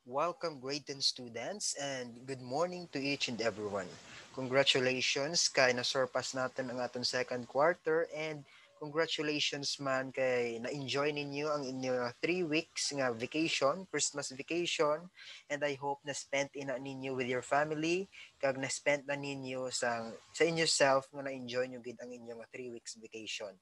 Welcome, grade 10 students, and good morning to each and everyone. Congratulations kay na-surpass natin ang aton second quarter and congratulations man kay na-enjoy ninyo ang inyo 3 weeks nga vacation, Christmas vacation, and I hope na spent ina ninyo with your family kag na spent na ninyo sa inyo self nga na-enjoy nyo gid ang inyong 3 weeks vacation.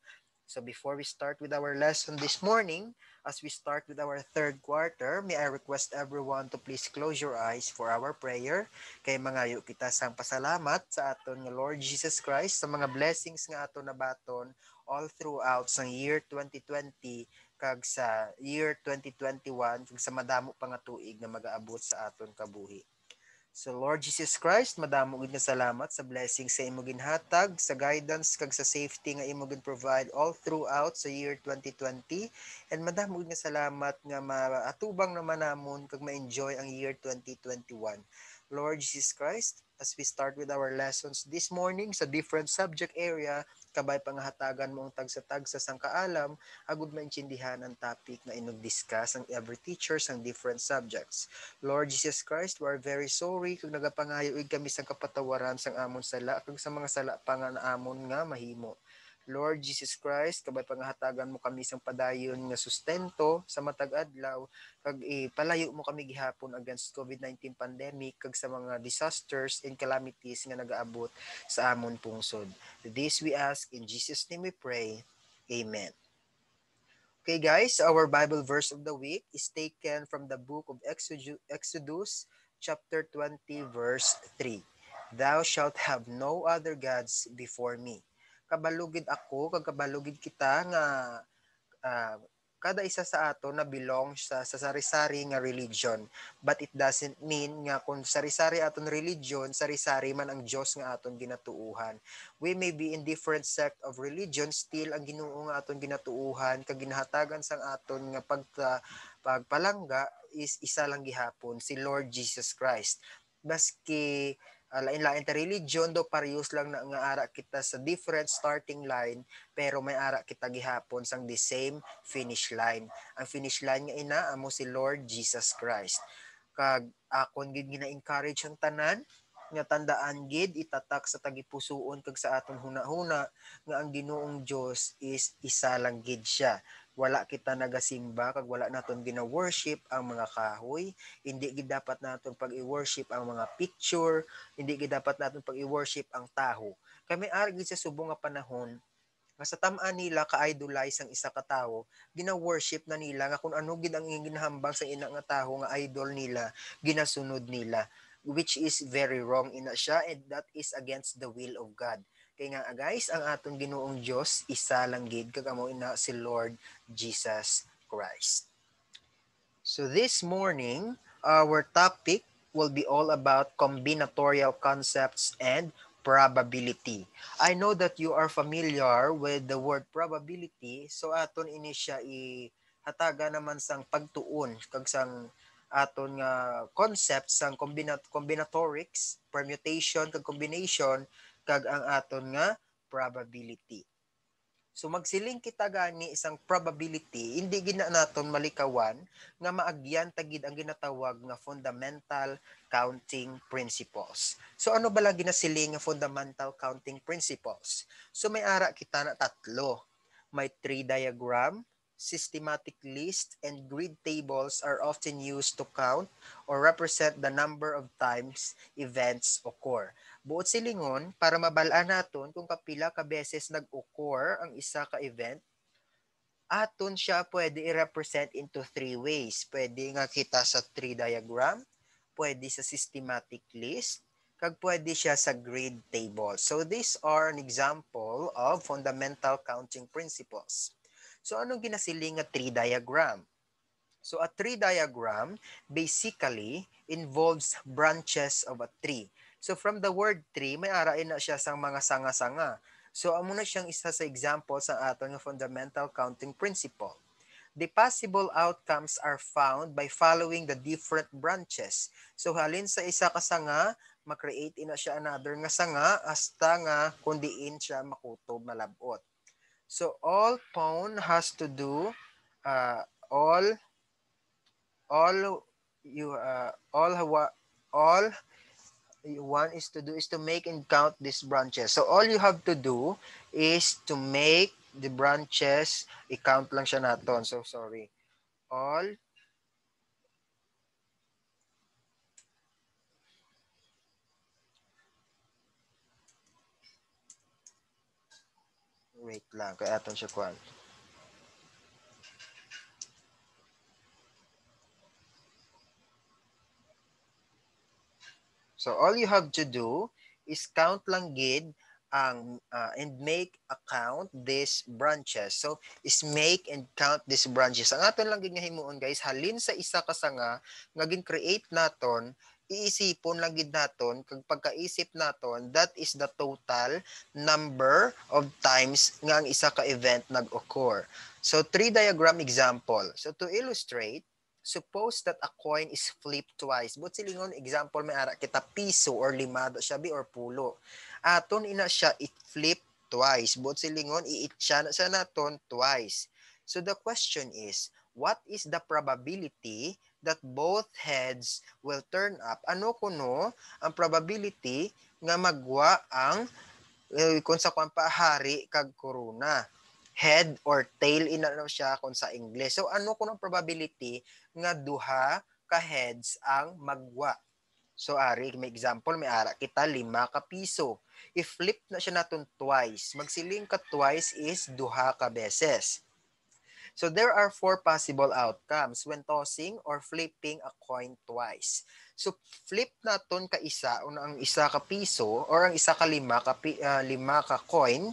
So before we start with our lesson this morning, as we start with our third quarter, may I request everyone to please close your eyes for our prayer. Kay mangayo kita sang pasalamat sa aton nga Lord Jesus Christ sa mga blessings nga aton nabaton all throughout sa year 2020 kag sa year 2021 kag sa madamo pa nga tuig nga mag-aabot sa aton kabuhi. So Lord Jesus Christ, madamo gid nga salamat sa blessing sa imo ginhatag, sa guidance kag sa safety nga imo gid provide all throughout sa year 2020. And madamo gid nga salamat nga maatubang naman namon kag ma-enjoy ang year 2021. Lord Jesus Christ, as we start with our lessons this morning sa different subject area, kabay pangahatagan mo ang tagsa-tagsa sang kaalam, agud maintindihan ang topic na inog-discuss ang every teacher sang different subjects. Lord Jesus Christ, we are very sorry kung nagapangayoig kami sa kapatawaran sang amon sala kag sa mga sala pa nga naamon nga mahimo. Lord Jesus Christ, kabay pangahatagan mo kami sang padayon nga sustento sa matag adlaw kag palayo mo kami gihapon against COVID-19 pandemic kag sa mga disasters and calamities nga nagaabot sa amon pungsod. This we ask in Jesus name we pray. Amen. Okay, guys, our Bible verse of the week is taken from the book of Exodus, chapter 20, verse 3. Thou shalt have no other gods before me. Kabalugid ako, kag kabalugid kita nga ah, kada isa sa ato na belong sa sari-sari nga religion. But it doesn't mean nga kung sari-sari aton religion, sari-sari man ang Dios nga aton ginatuuhan. We may be in different sect of religion, still ang Ginoo nga aton ginatuuhan kag ginahatagan sang aton nga pagpalangga is isa lang gihapon, si Lord Jesus Christ. Maski lain-lain ta religion do parehas lang na nga ara kita sa different starting line pero may ara kita gihapon sang the same finish line. Ang finish line nga ina amo si Lord Jesus Christ. Kag akon gid gina-encourage ang tanan nga tandaan gid itatak sa tagipusoon kag sa aton hunahuna nga ang Ginoong Dios is isa lang gid siya. Wala kita nagasimba kag wala naton gina-worship ang mga kahoy, hindi gid dapat naton pag-i-worship ang mga picture, hindi gid dapat naton pag-i-worship ang taho. Kami ari gid sa subong nga panahon nga sa tam-an nila ka-idolize ang isa ka tawo, gina-worship na nila nga kung ano gid ang ginahambang sa ina nga tawo nga idol nila, ginasunod nila, which is very wrong ina siya and that is against the will of God. Kaya nga guys, ang atong Ginoong Dios isa lang gid kag amo ina si Lord Jesus Christ. So this morning, our topic will be all about combinatorial concepts and probability. I know that you are familiar with the word probability, so aton ini siya ihataga naman sang pagtuon kag sang aton nga concept sang combinatorics, permutation kag combination kag ang aton nga probability. So magsiling kita gani isang probability, hindi gina naton malikawan nga maagyan tagid ang ginatawag nga fundamental counting principles. So ano bala ginasiling nga fundamental counting principles? So may ara kita na tatlo. May tree diagram, systematic list, and grid tables are often used to count or represent the number of times events occur. Buot silingon, para mabalaan naton kung kapila ka beses nag-occur ang isa ka event, aton siya pwede i-represent into three ways. Pwede nga kita sa tree diagram, pwede sa systematic list, kag pwede siya sa grid table. So these are an example of fundamental counting principles. So anong ginasiling nga tree diagram? So a tree diagram basically involves branches of a tree. So from the word tree, may arain na siya sang mga sanga-sanga. So amo na siyang isa sa example sa aton nga fundamental counting principle. The possible outcomes are found by following the different branches. So halin sa isa ka sanga, makreate ina siya another nga sanga hasta nga kundiin siya makutob malabot. So all pawn has to do all all you all you want is to do is to make and count these branches. So all you have to do is to make the branches, i-count lang siya naton. So sorry. All, wait lang, kaya aton siya kwan. So all you have to do is count lang gid ang and make a count these branches. So is make and count these branches. Ang aton lang gid nga himuon guys, halin sa isa ka sanga nga gin-create naton, iisipon lang gid naton kag pagkaisip naton, that is the total number of times nga ang isa ka event nag-occur. So three diagram example. So to illustrate, suppose that a coin is flipped twice. But silingon, example, may ara kita piso or limado siya bi or pulo. Aton ina siya it-flip twice. But silingon, i-itcha na siya naton twice. So the question is, what is the probability that both heads will turn up? Ano kuno ang probability nga magwa ang kung sa kwan pa hari kag korona? Head or tail ina na siya kung sa English. So ano kuno ang probability nga duha ka heads ang magwa? So ari may example may ara kita 5 ka piso. If flip na siya naton twice, magsiling ka twice is duha ka beses. So there are four possible outcomes when tossing or flipping a coin twice. So flip naton ka isa o ang isa ka piso or ang isa ka lima ka coin.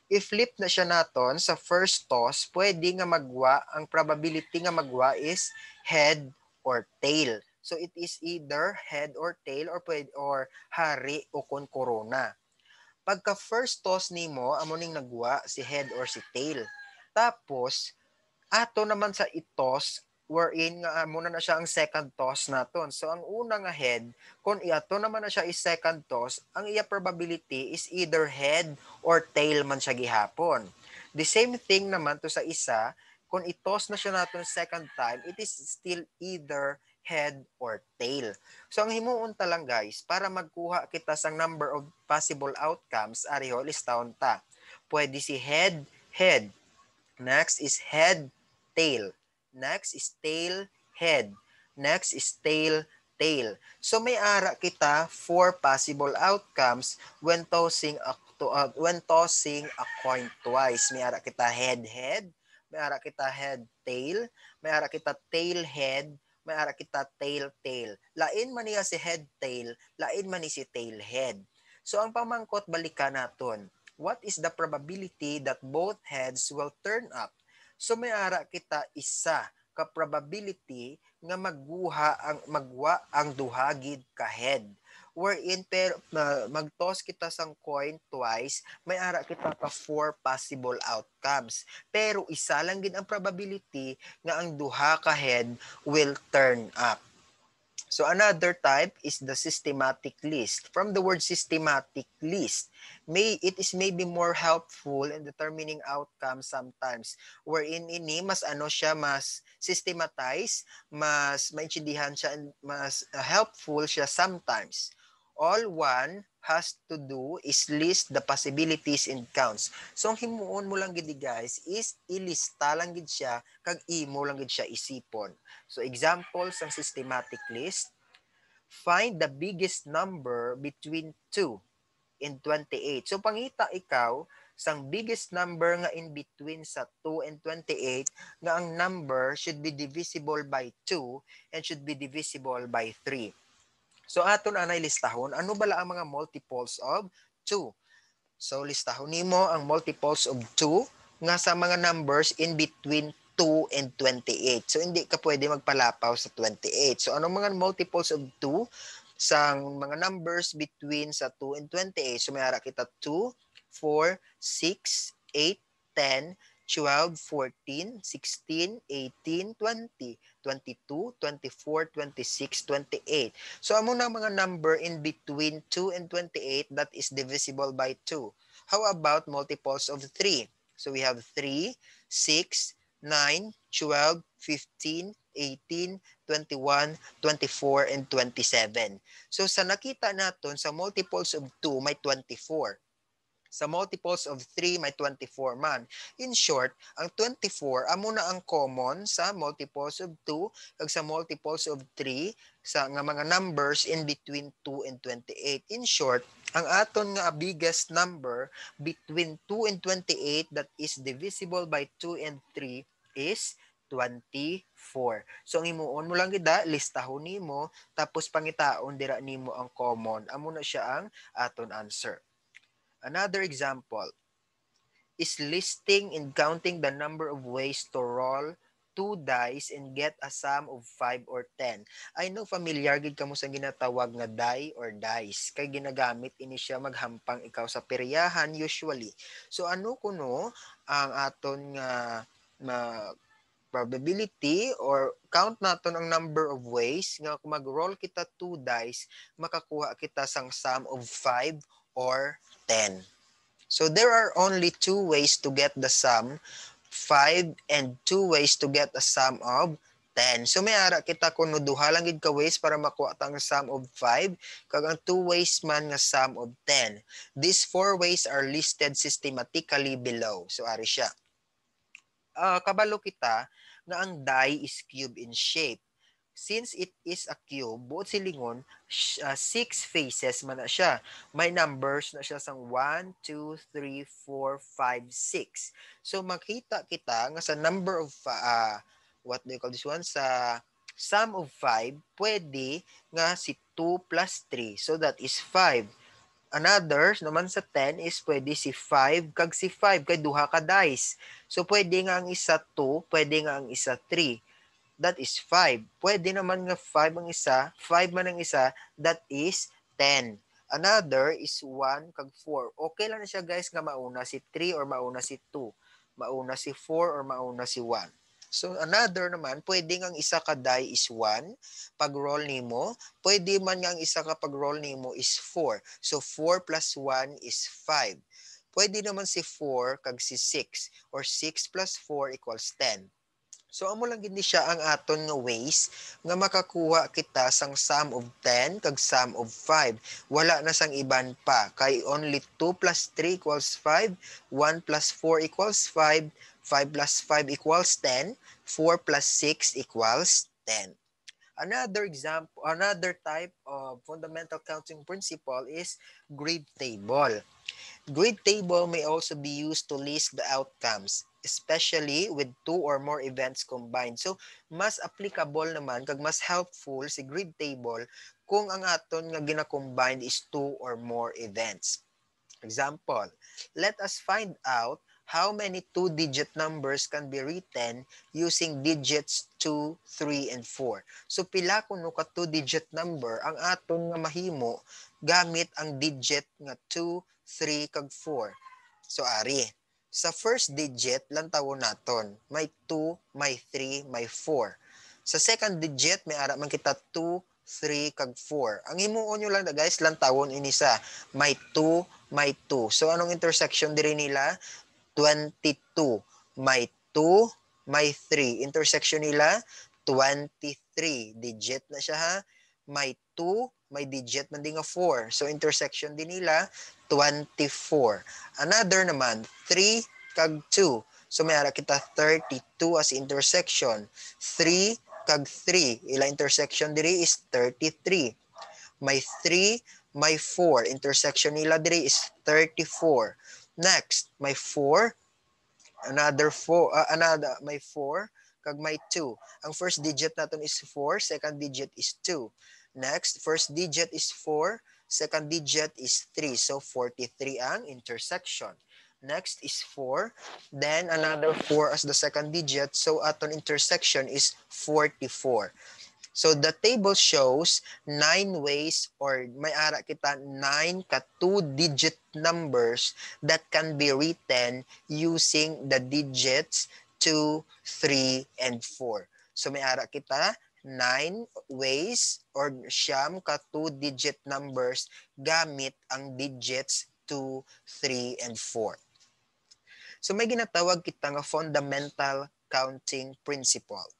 I-flip na siya naton sa first toss, pwede nga magwa, ang probability nga magwa is head or tail. So it is either head or tail or hari o kon corona. Pagka first toss nimo, amo ning nagwa si head or si tail. Tapos ato naman sa itos, wherein nga muna na siya ang second toss naton. So ang una nga head, kung iato naman na siya is second toss, ang iya probability is either head or tail man siya gihapon. The same thing naman to sa isa, kung itos na siya naton second time, it is still either head or tail. So ang himuon ta lang guys, para magkuha kita sang number of possible outcomes, ariho listahon ta. Pwede si head, head. Next is head, tail. Next is tail, head. Next is tail, tail. So may ara kita four possible outcomes when tossing a coin twice. May ara kita head, head. May ara kita head, tail. May ara kita tail, head. May ara kita tail, tail. Lain man niya si head, tail. Lain man ni si tail, head. So ang pamangkot balikan naton, what is the probability that both heads will turn up? So may ara kita isa ka probability nga magwa ang duhagid ka head. Wherein pero mag-toss kita sang coin twice, may ara kita ka four possible outcomes. Pero isa lang gid ang probability nga ang duha ka head will turn up. So another type is the systematic list. From the word systematic list, it is maybe more helpful in determining outcomes sometimes. Wherein ini mas ano siya, mas systematize, mas maintindihan siya, and mas helpful siya sometimes. All one has to do is list the possibilities and counts. So ang himuon mo lang gid guys is ilista lang gid siya kag imo lang gid siya isipon. So examples ng systematic list, find the biggest number between 2 and 28. So pangita ikaw sang biggest number nga in between sa 2 and 28 nga ang number should be divisible by 2 and should be divisible by 3. So aton anay listahon, ano bala ang mga multiples of 2? So listahon nimo ang multiples of 2 nga sa mga numbers in between 2 and 28. So hindi ka pwede magpalapaw sa 28. So anong mga multiples of 2 sa mga numbers between sa 2 and 28? So may ara kita 2, 4, 6, 8, 10, 12, 14, 16, 18, 20, 22, 24, 26, 28. So amo na mga number in between 2 and 28 that is divisible by 2. How about multiples of 3? So we have 3, 6, 9, 12, 15, 18, 21, 24, and 27. So sa nakita naton sa multiples of 2 may 24. Sa multiples of 3 may 24 man. In short, ang 24 amo na ang common sa multiples of 2 kag sa multiples of 3 sa nga mga numbers in between 2 and 28. In short, ang aton nga biggest number between 2 and 28 that is divisible by 2 and 3 is 24. So ang imuon mo lang gida, listahon nimo tapos pangitaon dira nimo ang common. Amo na siya ang aton answer. Another example is listing and counting the number of ways to roll 2 dice and get a sum of 5 or 10. I know familiar gid kamo sa ginatawag nga die or dice kay ginagamit ini siya maghampang ikaw sa peryahan usually. So ano kuno ang aton nga probability or count naton ang number of ways nga kung mag-roll kita 2 dice makakuha kita sang sum of 5 or 10. So there are only 2 ways to get the sum, 5 and 2 ways to get a sum of 10. So may ara kita kuno duha lang gid ka ways para makuha ta ang sum of 5 kag ang 2 ways man nga sum of 10. These 4 ways are listed systematically below. So ari siya. Kabalo kita nga ang die is cube in shape. Since it is a cube, buot silingon, 6 faces man na siya. May numbers na siya sang 1, 2, 3, 4, 5, 6. So makita kita nga sa number of, what do you call this one? Sa sum of 5, pwede nga si 2 plus 3. So that is 5. Another naman sa 10 is pwede si 5 kag si 5 kay duha ka dice. So pwede nga ang isa 2, pwede nga ang isa 3. That is 5. Pwede naman nga 5 ang isa, 5 man ang isa, that is 10. Another is 1 kag 4. Okay lang na siya guys nga mauna si 3 or mauna si 2. Mauna si 4 or mauna si 1. So another naman, pwede nga ang isa ka die is 1. Pag roll nimo, pwede man nga ang isa ka pag roll nimo is 4. So 4 plus 1 is 5. Pwede naman si 4 kag si 6 or 6 plus 4 equals 10. So amo lang gid siya ang aton nga ways nga makakuha kita sang sum of 10 kag sum of 5. Wala na sang iban pa kay only 2 plus 3 equals 5, 1 plus 4 equals 5, 5 plus 5 equals 10, 4 plus 6 equals 10. Another example, another type of fundamental counting principle is grade table. Grade table may also be used to list the outcomes, especially with 2 or more events combined. So, mas applicable naman, kag mas helpful si grade table kung ang aton nga gina-combine is 2 or more events. Example, let us find out how many 2-digit numbers can be written using digits 2, 3, and 4. So pila kuno ka 2-digit number ang aton nga mahimo gamit ang digit nga 2, 3, kag 4. So ari, sa first digit lang tawon naton, may 2, may 3, may 4. Sa second digit may ara man kita 2, 3, kag 4. Ang himuon nyo lang guys, lang tawon ini sa may 2, may 2. So anong intersection diri nila? 22. May 2, may 3. Intersection nila, 23. Digit na siya ha. May 2, may digit man din nga 4. So intersection din nila, 24. Another naman, 3 kag 2. So may ara kita 32 as intersection. 3 kag 3. Ila intersection diri is 33. May 3, may 4. Intersection nila diri is 34. Next, may 4, another 4, may 4, kag may 2. Ang first digit natin is 4, second digit is 2. Next, first digit is 4, second digit is 3. So 43 ang intersection. Next is 4, then another 4 as the second digit. So aton intersection is 44. So the table shows 9 ways or may ara kita 9 ka 2-digit numbers that can be written using the digits 2, 3, and 4. So may ara kita 9 ways or siyam ka 2-digit numbers gamit ang digits 2, 3, and 4. So may ginatawag kita nga fundamental counting principle.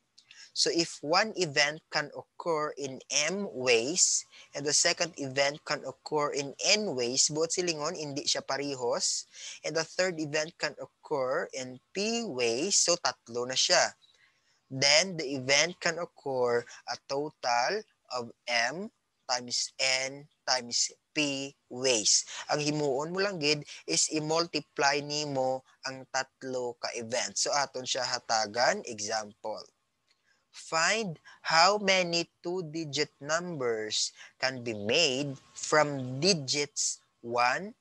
So if one event can occur in M ways and the second event can occur in N ways, buot silingon, hindi siya parehos. And the third event can occur in P ways, so tatlo na siya. Then the event can occur a total of M times N times P ways. Ang himuon mo lang gid is i-multiply nimo ang tatlo ka event. So aton siya hatagan, example. Find how many two-digit numbers can be made from digits 1,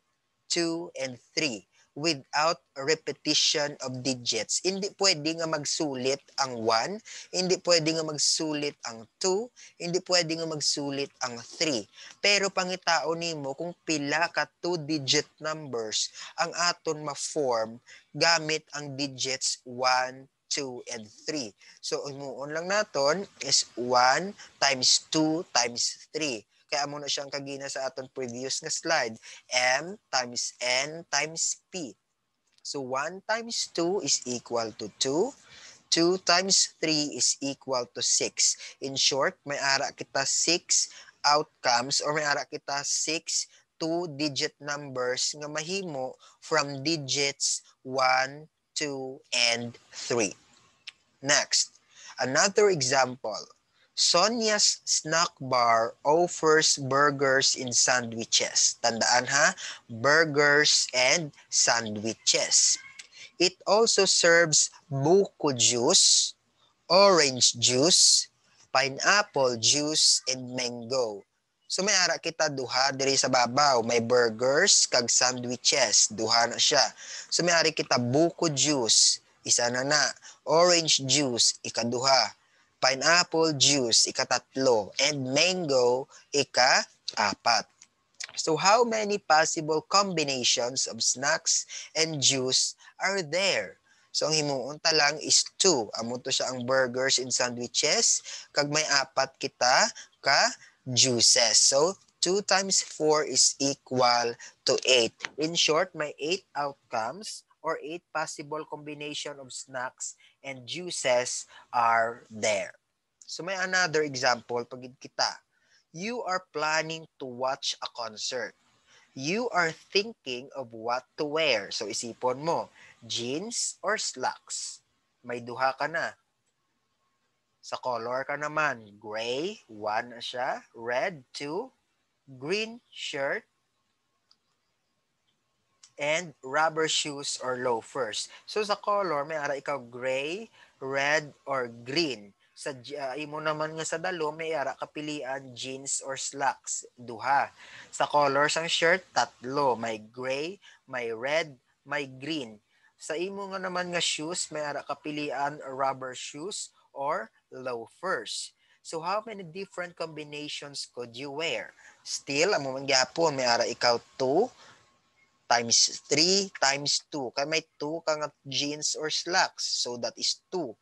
2, and 3 without repetition of digits. Hindi pwede nga magsulit ang 1, hindi pwede nga magsulit ang 2, hindi pwede nga magsulit ang 3. Pero pangitao nimo kung pila ka two-digit numbers ang aton ma-form gamit ang digits 1, 2, and 3. So, imuon lang naton is 1 times 2 times 3. Kaya mo na siyang kagina sa aton previous nga slide. M times N times P. So 1 times 2 is equal to 2. 2 times 3 is equal to 6. In short, may ara kita 6 outcomes or may ara kita 6 two-digit numbers nga mahimo from digits 1, 2, and 3. Next, another example. Sonia's snack bar offers burgers and sandwiches. Tandaan ha, burgers and sandwiches. It also serves buko juice, orange juice, pineapple juice, and mango. So may ara kita duha diri sa babaw, may burgers kag sandwiches, duha na siya. So may ara kita buko juice, isa na. Orange juice, ikaduha. Pineapple juice, ikatatlo. And mango, ika-apat. So how many possible combinations of snacks and juice are there? So ang himuon ta lang is 2. Amo to siya ang burgers and sandwiches. Kag may apat kita ka juices. So 2 times 4 is equal to 8. In short, may 8 outcomes or 8 possible combination of snacks and juices are there. So may another example pagid kita. You are planning to watch a concert. You are thinking of what to wear. So isipon mo, jeans or slacks? May duha ka na. Sa color ka naman, gray, 1 na siya. Red, 2. Green shirt. And rubber shoes or loafers. So sa color, may ara ikaw gray, red, or green. Sa imo naman nga sa dalo, may ara kapilian jeans or slacks, duha. Sa colors ang shirt, tatlo, may gray, may red, may green. Sa imo nga naman nga shoes, may ara kapilian rubber shoes or loafers. So how many different combinations could you wear? Still, amo man gyapon, may ara ikaw 2 times 3 times 2. Kaya may 2 ka nga jeans or slacks. So that is 2.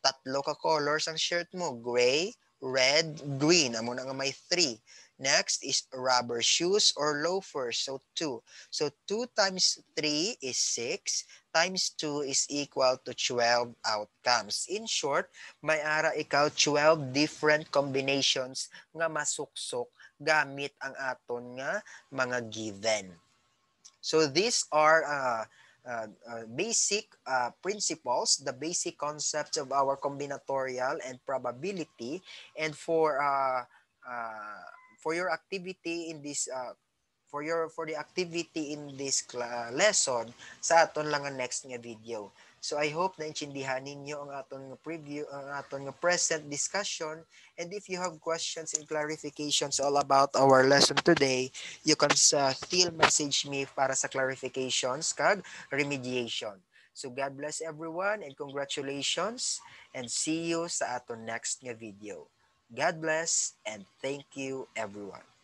Tatlo ka colors ang shirt mo. Gray, red, green. Amo na nga may 3. Next is rubber shoes or loafers. So 2. So 2 times 3 is 6. Times 2 is equal to 12 outcomes. In short, may ara ikaw 12 different combinations nga masuksok gamit ang aton nga mga given. So these are basic principles, the basic concepts of our combinatorial and probability. And for your activity in this for the activity in this lesson sa aton lang ang next nga video. So I hope na intindihan ninyo ang aton nga preview, ang aton nga present discussion. And if you have questions and clarifications all about our lesson today, you can still message me para sa clarifications kag remediation. So God bless everyone and congratulations and see you sa aton next nga video. God bless and thank you everyone.